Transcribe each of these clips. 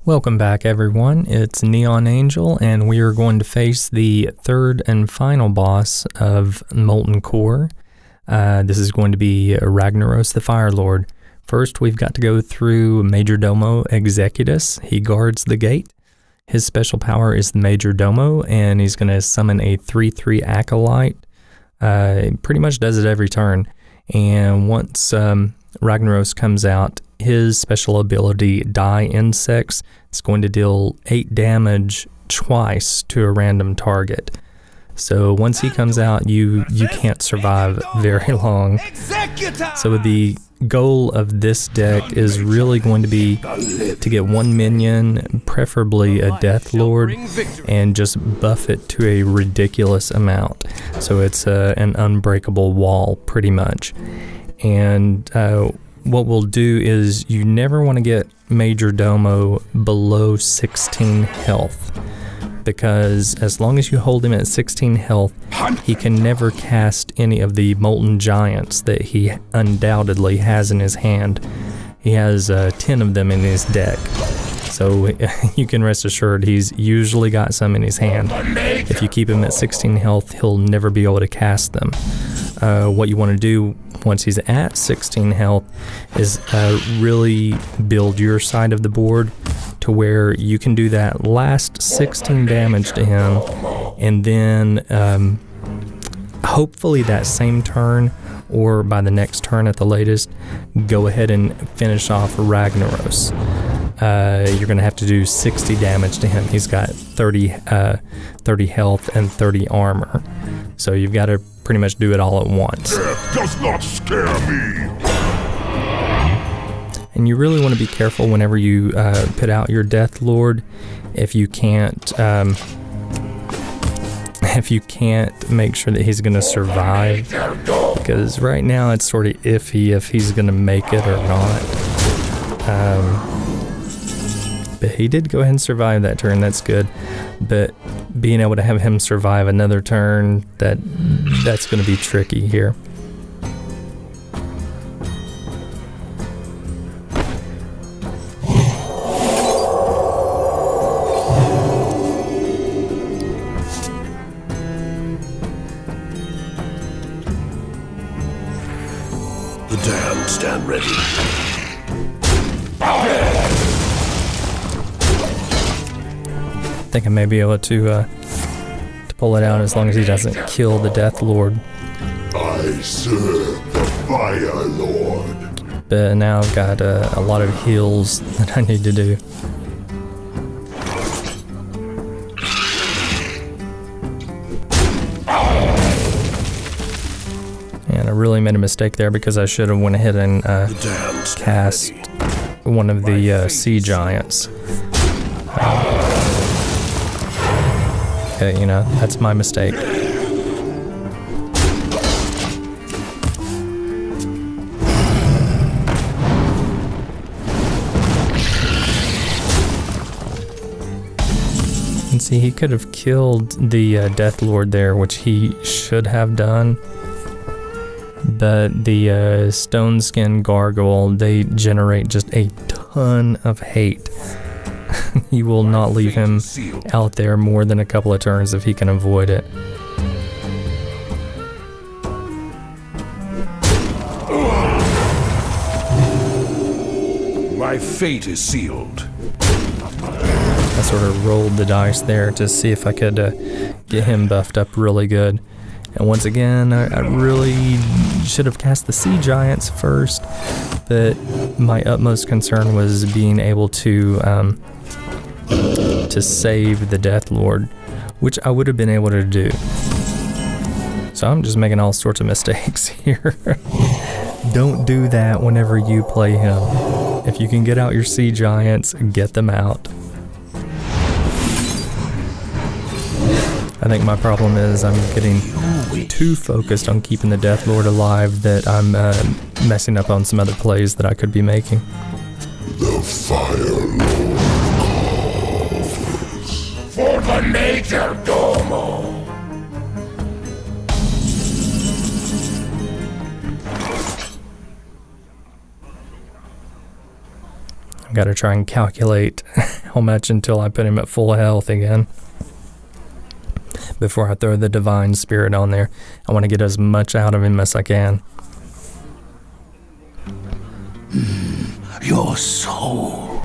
Welcome back, everyone. It's Neonangel, and we are going to face the third and final boss of Molten Core. This is going to be Ragnaros the Firelord. First, we've got to go through Majordomo Executus. He guards the gate. His special power is the Majordomo, and he's going to summon a 3/3 Acolyte. Pretty much does it every turn. And once Ragnaros comes out, his special ability, Die Insects, is going to deal 8 damage twice to a random target. So once he comes out, you can't survive very long. So the goal of this deck is really going to be to get one minion, preferably a Death Lord, and just buff it to a ridiculous amount. So it's an unbreakable wall, pretty much. And what we'll do is you never want to get Majordomo below 16 health, because as long as you hold him at 16 health, he can never cast any of the Molten Giants that he undoubtedly has in his hand. He has 10 of them in his deck, so you can rest assured he's usually got some in his hand. If you keep him at 16 health, he'll never be able to cast them. What you want to do once he's at 16 health is really build your side of the board to where you can do that last 16 damage to him, and then hopefully that same turn, or by the next turn at the latest, go ahead and finish off Ragnaros. You're going to have to do 60 damage to him. He's got 30 health and 30 armor. So you've got to pretty much do it all at once. Death does not scare me. And you really want to be careful whenever you put out your Death Lord. If you can't make sure that he's going to survive, because right now it's sort of iffy if he's going to make it or not. But he did go ahead and survive that turn. That's good. But being able to have him survive another turn, that's going to be tricky here. The damned stand ready. I think I may be able to pull it out as long as he doesn't kill the Death Lord. I serve the Fire Lord. But now I've got a lot of heals that I need to do. And I really made a mistake there, because I should have went ahead and cast one of the Sea Giants. Okay, that's my mistake. And see, he could have killed the Death Lord there, which he should have done. But the Stone Skin Gargoyle, they generate just a ton of hate. You will not leave him out there more than a couple of turns if he can avoid it. My fate is sealed. I sort of rolled the dice there to see if I could get him buffed up really good. And once again, I really should have cast the Sea Giants first, but my utmost concern was being able to save the Death Lord, which I would have been able to do. So I'm just making all sorts of mistakes here. Don't do that whenever you play him. If you can get out your Sea Giants, get them out. I think my problem is I'm getting too focused on keeping the Death Lord alive that I'm messing up on some other plays that I could be making. The Fire Lord calls for the Majordomo. Gotta try and calculate how much until I put him at full health again. Before I throw the Divine Spirit on there. I want to get as much out of him as I can. Your soul.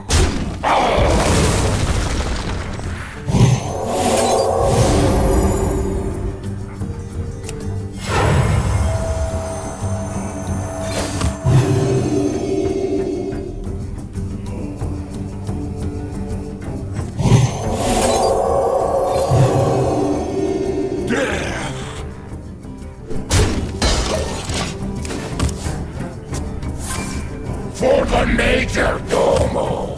For the Majordomo!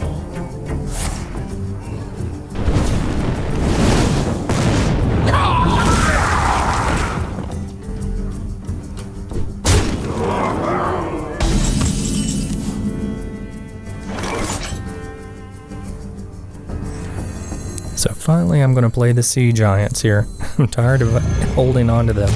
So finally I'm going to play the Sea Giants here. I'm tired of holding on to them.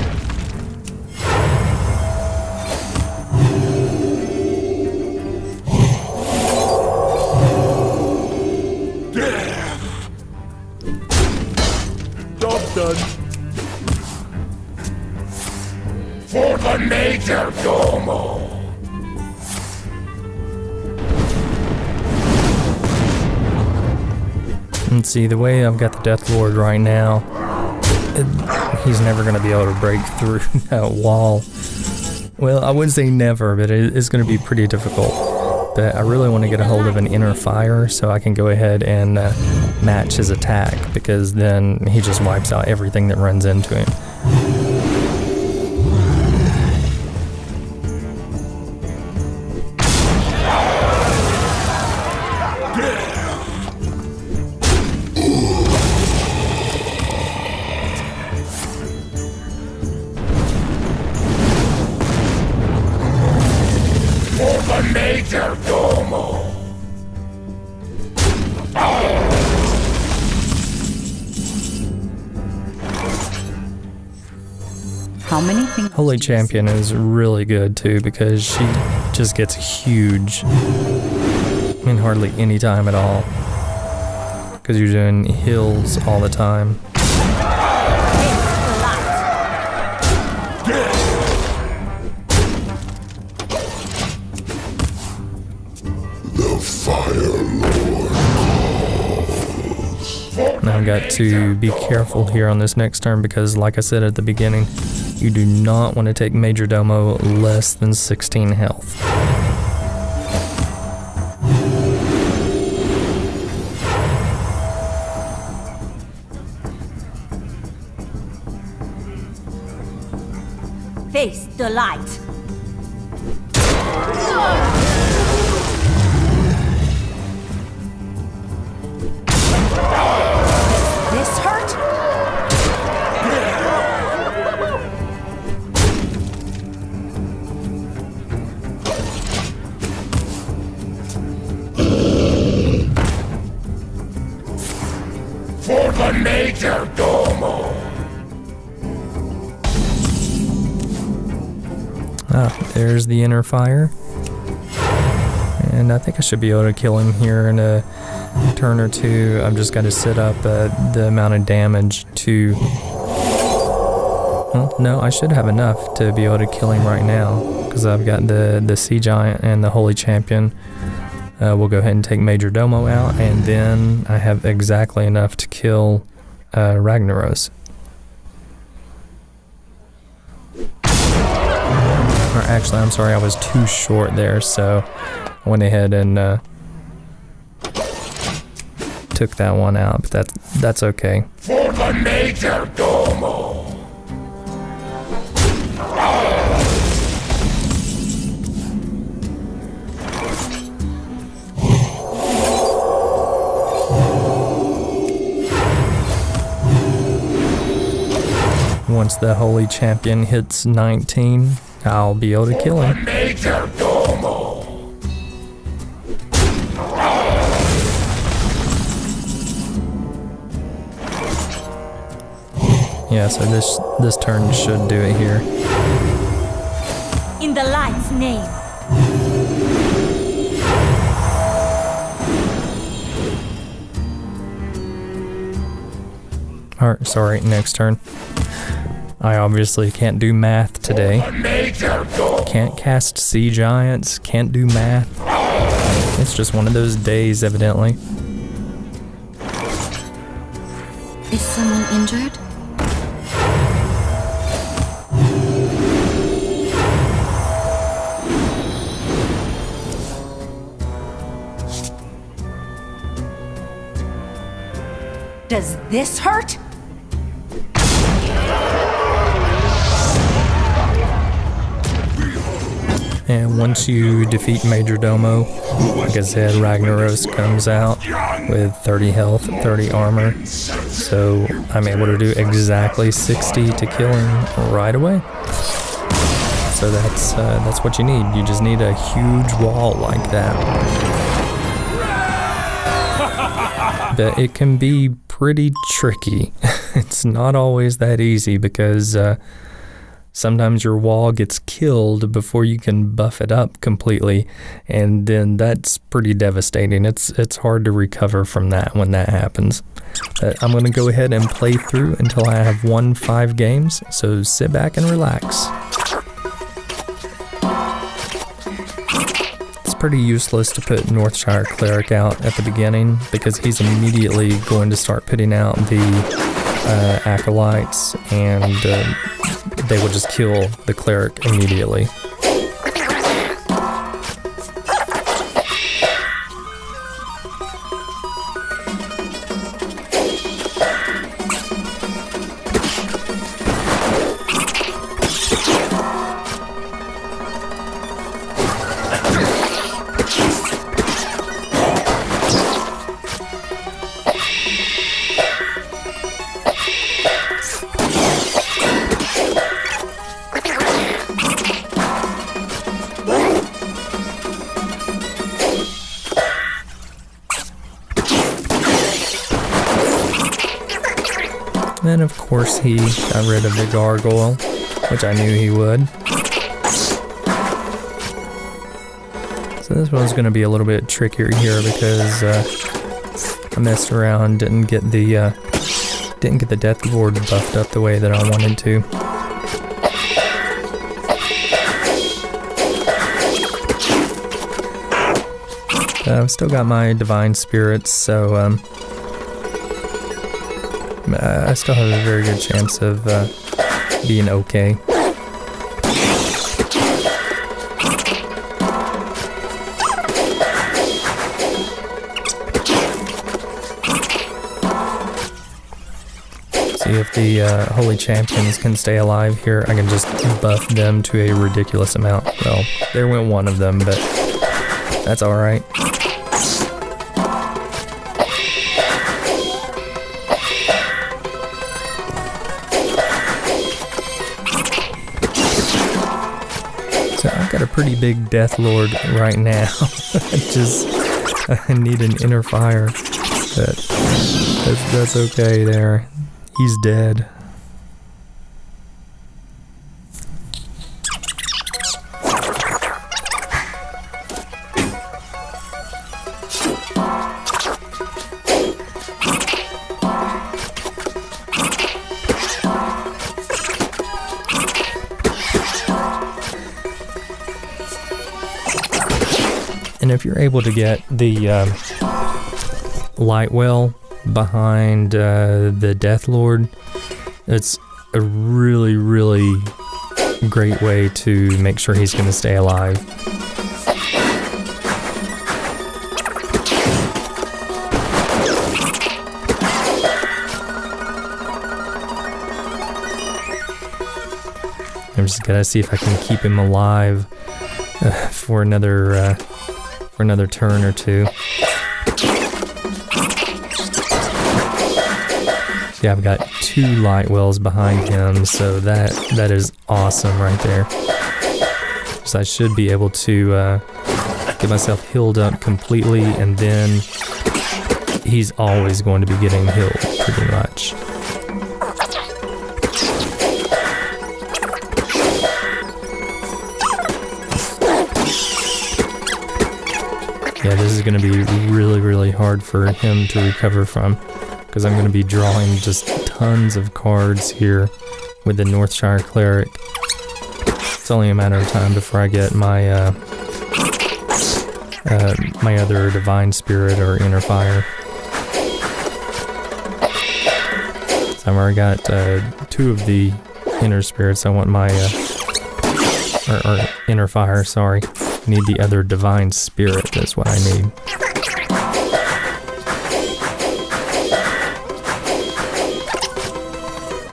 Done. For the Majordomo! And see, the way I've got the Death Lord right now, he's never going to be able to break through that wall. Well, I wouldn't say never, but it's going to be pretty difficult. But I really want to get a hold of an inner fire so I can go ahead and match his attack, because then he just wipes out everything that runs into him. Majordomo! How many things? Holy Champion is really good too, because she just gets huge in hardly any time at all. Because you're doing heals all the time. The Firelord calls. Now I've got to be careful here on this next turn, because like I said at the beginning, you do not want to take Majordomo less than 16 health. Face the light. This hurt? For the Majordomo! Ah, there's the inner fire. And I think I should be able to kill him here in a turn or two. I've just got to set up the amount of damage to... Well, no, I should have enough to be able to kill him right now, because I've got the Sea Giant and the Holy Champion. We'll go ahead and take Majordomo out, and then I have exactly enough to kill Ragnaros. Or actually, I'm sorry, I was too short there, so I went ahead and took that one out, but that's okay. For the Majordomo! Once the Holy Champion hits 19, I'll be able to kill him. Majordomo! Yeah, so this turn should do it here. In the light's name. Or, sorry, next turn. I obviously can't do math today. Can't cast Sea Giants, can't do math. It's just one of those days, evidently. Is someone injured? Does this hurt? And once you defeat Majordomo, like I said, Ragnaros comes out with 30 health, 30 armor. So I'm able to do exactly 60 to kill him right away. So that's what you need. You just need a huge wall like that. But it can be pretty tricky. It's not always that easy because sometimes your wall gets killed before you can buff it up completely, and then that's pretty devastating. It's hard to recover from that when that happens. But I'm going to go ahead and play through until I have won 5 games, so sit back and relax. It's pretty useless to put Northshire Cleric out at the beginning because he's immediately going to start putting out the acolytes, and they will just kill the cleric immediately. Then, of course, he got rid of the gargoyle, which I knew he would. So this one's going to be a little bit trickier here because I messed around, didn't get the Death Lord buffed up the way that I wanted to. I've still got my divine spirits, so I still have a very good chance of being okay. See if the holy champions can stay alive here. I can just buff them to a ridiculous amount. Well, there went one of them, but that's alright. I've got a pretty big Death Lord right now. I need an inner fire. But that's okay there. He's dead. And if you're able to get the light well behind the Death Lord, it's a really, really great way to make sure he's going to stay alive. I'm just gonna see if I can keep him alive for another turn or two. Yeah, I've got 2 light wells behind him, so that is awesome right there. So I should be able to get myself healed up completely, and then he's always going to be getting healed pretty much. Yeah, this is going to be really, really hard for him to recover from, because I'm going to be drawing just tons of cards here with the Northshire Cleric. It's only a matter of time before I get my my other Divine Spirit or Inner Fire. So I've already got 2 of the Inner Spirits. I want my or Inner Fire, sorry. Need the other Divine Spirit, that's what I need.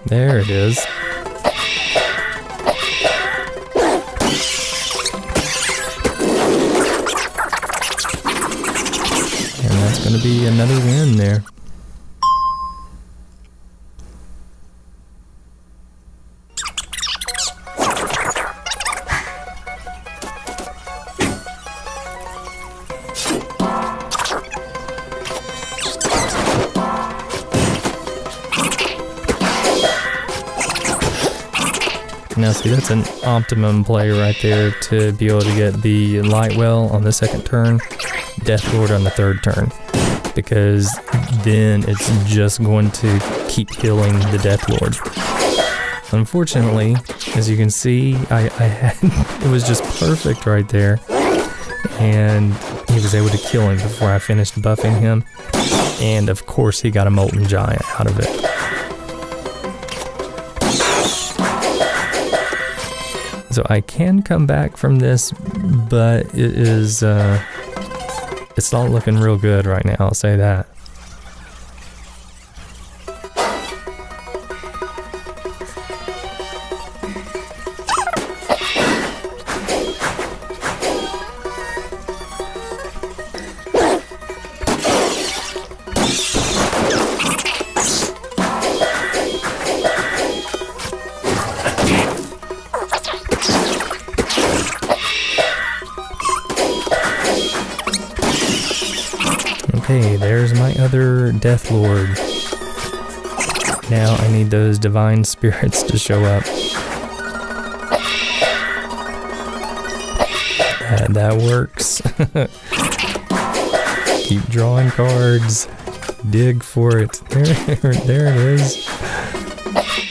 There it is. And that's going to be another win there. Now see, that's an optimum play right there to be able to get the Lightwell on the second turn, Deathlord on the third turn, because then it's just going to keep healing the Deathlord. Unfortunately, as you can see, I had it was just perfect right there, and he was able to kill him before I finished buffing him, and of course he got a Molten Giant out of it. So I can come back from this, but it is, it's not looking real good right now, I'll say that. Okay, there's my other Deathlord. Now I need those Divine Spirits to show up. That works. Keep drawing cards. Dig for it. There it is.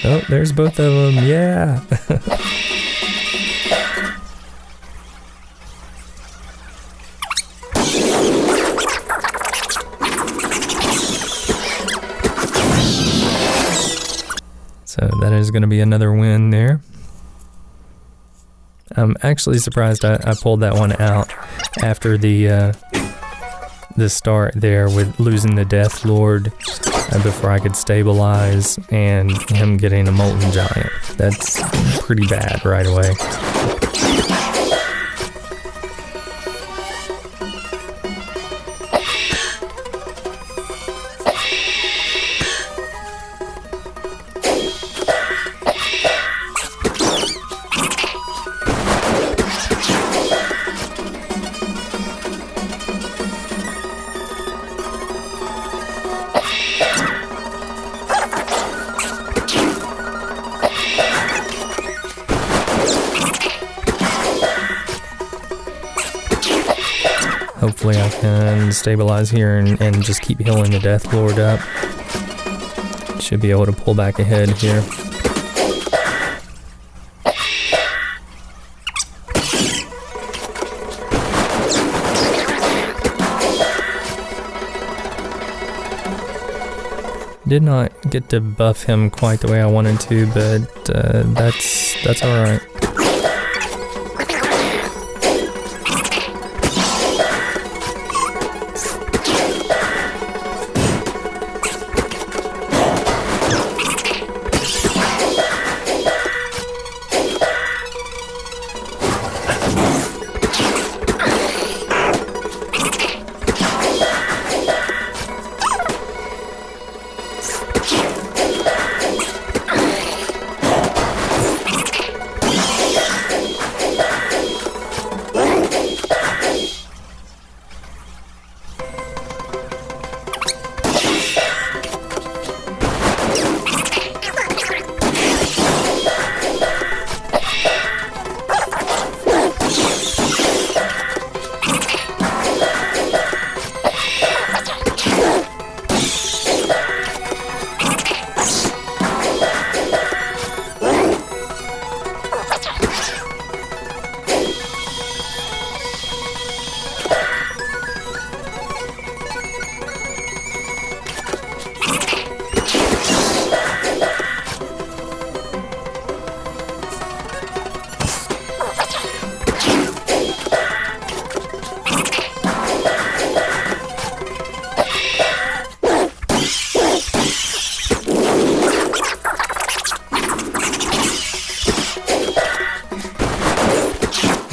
Oh, there's both of them. Yeah. So that is going to be another win there. I'm actually surprised I pulled that one out after the start there with losing the Deathlord before I could stabilize and him getting a Molten Giant. That's pretty bad right away. Hopefully I can stabilize here and just keep healing the Deathlord up. Should be able to pull back ahead here. Did not get to buff him quite the way I wanted to, but that's alright.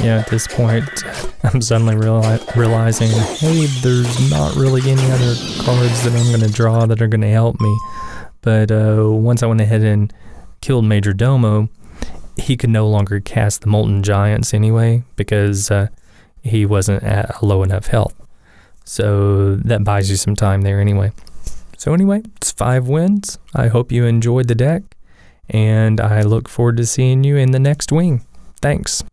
Yeah, at this point, I'm suddenly realizing, hey, there's not really any other cards that I'm going to draw that are going to help me. But once I went ahead and killed Majordomo, he could no longer cast the Molten Giants anyway, because he wasn't at a low enough health. So that buys you some time there anyway. So anyway, it's 5 wins. I hope you enjoyed the deck, and I look forward to seeing you in the next wing. Thanks.